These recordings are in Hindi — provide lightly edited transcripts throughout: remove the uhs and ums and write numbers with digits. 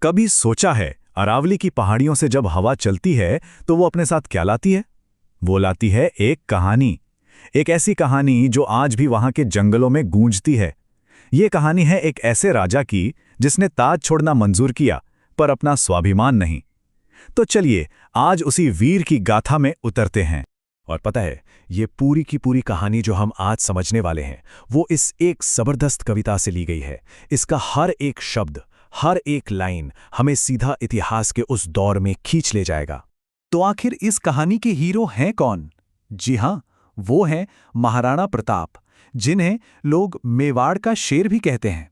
कभी सोचा है अरावली की पहाड़ियों से जब हवा चलती है तो वो अपने साथ क्या लाती है? वो लाती है एक कहानी। एक ऐसी कहानी जो आज भी वहां के जंगलों में गूंजती है। ये कहानी है एक ऐसे राजा की जिसने ताज छोड़ना मंजूर किया, पर अपना स्वाभिमान नहीं। तो चलिए आज उसी वीर की गाथा में उतरते हैं। और पता है, ये पूरी की पूरी कहानी जो हम आज समझने वाले हैं वो इस एक जबरदस्त कविता से ली गई है। इसका हर एक शब्द, हर एक लाइन हमें सीधा इतिहास के उस दौर में खींच ले जाएगा। तो आखिर इस कहानी के हीरो हैं कौन? जी हां, वो हैं महाराणा प्रताप, जिन्हें लोग मेवाड़ का शेर भी कहते हैं।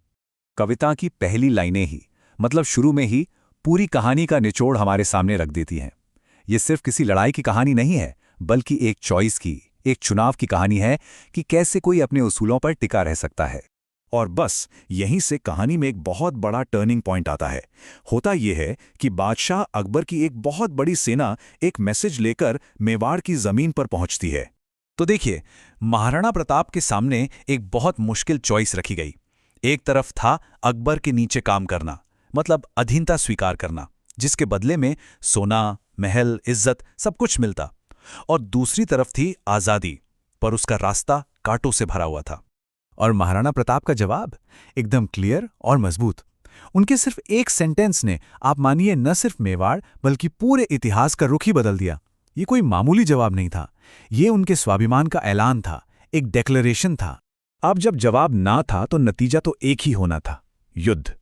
कविता की पहली लाइनें ही, मतलब शुरू में ही, पूरी कहानी का निचोड़ हमारे सामने रख देती हैं। ये सिर्फ किसी लड़ाई की कहानी नहीं है, बल्कि एक चॉइस की, एक चुनाव की कहानी है कि कैसे कोई अपने उसूलों पर टिका रह सकता है। और बस यहीं से कहानी में एक बहुत बड़ा टर्निंग पॉइंट आता है। होता यह है कि बादशाह अकबर की एक बहुत बड़ी सेना एक मैसेज लेकर मेवाड़ की जमीन पर पहुंचती है। तो देखिए, महाराणा प्रताप के सामने एक बहुत मुश्किल चॉइस रखी गई। एक तरफ था अकबर के नीचे काम करना, मतलब अधीनता स्वीकार करना, जिसके बदले में सोना, महल, इज्जत सब कुछ मिलता। और दूसरी तरफ थी आज़ादी, पर उसका रास्ता कांटों से भरा हुआ था। और महाराणा प्रताप का जवाब एकदम क्लियर और मजबूत। उनके सिर्फ एक सेंटेंस ने, आप मानिए, न सिर्फ मेवाड़ बल्कि पूरे इतिहास का रुख ही बदल दिया। ये कोई मामूली जवाब नहीं था, ये उनके स्वाभिमान का ऐलान था, एक डेक्लेरेशन था। अब जब जवाब ना था तो नतीजा तो एक ही होना था, युद्ध।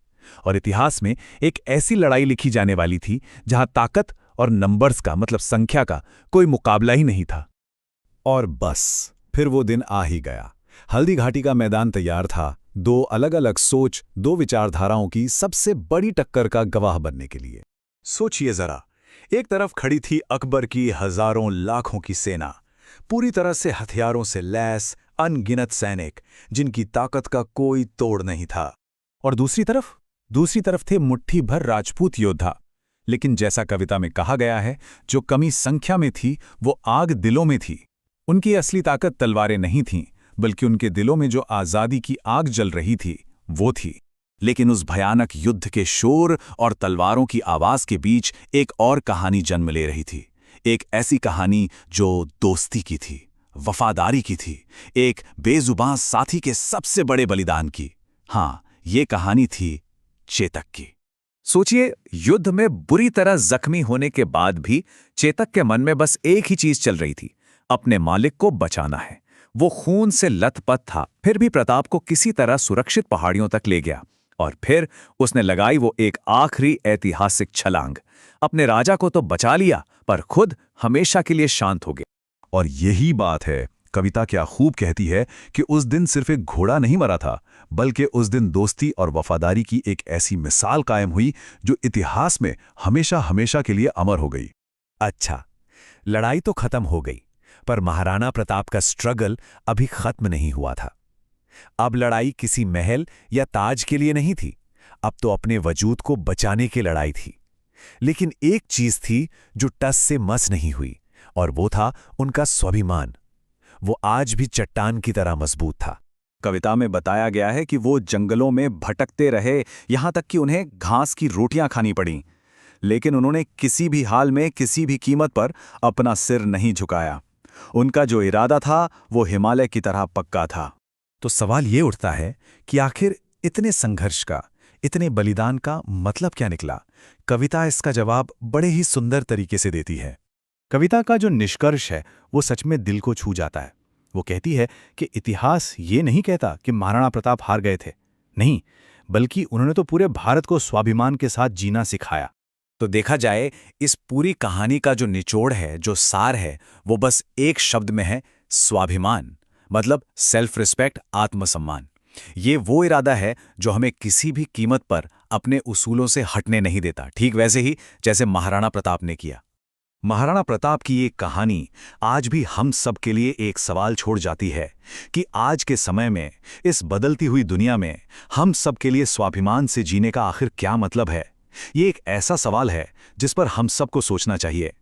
और इतिहास में एक ऐसी लड़ाई लिखी जाने वाली थी जहां ताकत और नंबर्स का, मतलब संख्या का, कोई मुकाबला ही नहीं था। और बस फिर वो दिन आ ही गया। हल्दी घाटी का मैदान तैयार था, दो अलग अलग सोच, दो विचारधाराओं की सबसे बड़ी टक्कर का गवाह बनने के लिए। सोचिए जरा, एक तरफ खड़ी थी अकबर की हजारों लाखों की सेना, पूरी तरह से हथियारों से लैस अनगिनत सैनिक, जिनकी ताकत का कोई तोड़ नहीं था। और दूसरी तरफ थे मुट्ठी भर राजपूत योद्धा। लेकिन जैसा कविता में कहा गया है, जो कमी संख्या में थी वो आग दिलों में थी। उनकी असली ताकत तलवारें नहीं थीं, बल्कि उनके दिलों में जो आज़ादी की आग जल रही थी वो थी। लेकिन उस भयानक युद्ध के शोर और तलवारों की आवाज के बीच एक और कहानी जन्म ले रही थी। एक ऐसी कहानी जो दोस्ती की थी, वफादारी की थी, एक बेजुबान साथी के सबसे बड़े बलिदान की। हाँ, ये कहानी थी चेतक की। सोचिए, युद्ध में बुरी तरह जख्मी होने के बाद भी चेतक के मन में बस एक ही चीज चल रही थी, अपने मालिक को बचाना है। वो खून से लथपथ था, फिर भी प्रताप को किसी तरह सुरक्षित पहाड़ियों तक ले गया। और फिर उसने लगाई वो एक आखिरी ऐतिहासिक छलांग। अपने राजा को तो बचा लिया, पर खुद हमेशा के लिए शांत हो गया। और यही बात है, कविता क्या खूब कहती है कि उस दिन सिर्फ एक घोड़ा नहीं मरा था, बल्कि उस दिन दोस्ती और वफादारी की एक ऐसी मिसाल कायम हुई जो इतिहास में हमेशा हमेशा के लिए अमर हो गई। अच्छा, लड़ाई तो खत्म हो गई, पर महाराणा प्रताप का स्ट्रगल अभी खत्म नहीं हुआ था। अब लड़ाई किसी महल या ताज के लिए नहीं थी, अब तो अपने वजूद को बचाने की लड़ाई थी। लेकिन एक चीज थी जो टस से मस नहीं हुई, और वो था उनका स्वाभिमान। वो आज भी चट्टान की तरह मजबूत था। कविता में बताया गया है कि वो जंगलों में भटकते रहे, यहां तक कि उन्हें घास की रोटियां खानी पड़ी, लेकिन उन्होंने किसी भी हाल में, किसी भी कीमत पर अपना सिर नहीं झुकाया। उनका जो इरादा था वो हिमालय की तरह पक्का था। तो सवाल ये उठता है कि आखिर इतने संघर्ष का, इतने बलिदान का मतलब क्या निकला? कविता इसका जवाब बड़े ही सुंदर तरीके से देती है। कविता का जो निष्कर्ष है वो सच में दिल को छू जाता है। वो कहती है कि इतिहास ये नहीं कहता कि महाराणा प्रताप हार गए थे, नहीं, बल्कि उन्होंने तो पूरे भारत को स्वाभिमान के साथ जीना सिखाया। तो देखा जाए, इस पूरी कहानी का जो निचोड़ है, जो सार है, वो बस एक शब्द में है, स्वाभिमान। मतलब सेल्फ रिस्पेक्ट, आत्मसम्मान। ये वो इरादा है जो हमें किसी भी कीमत पर अपने उसूलों से हटने नहीं देता, ठीक वैसे ही जैसे महाराणा प्रताप ने किया। महाराणा प्रताप की ये कहानी आज भी हम सब के लिए एक सवाल छोड़ जाती है कि आज के समय में, इस बदलती हुई दुनिया में, हम सब के लिए स्वाभिमान से जीने का आखिर क्या मतलब है। ये एक ऐसा सवाल है जिस पर हम सबको सोचना चाहिए।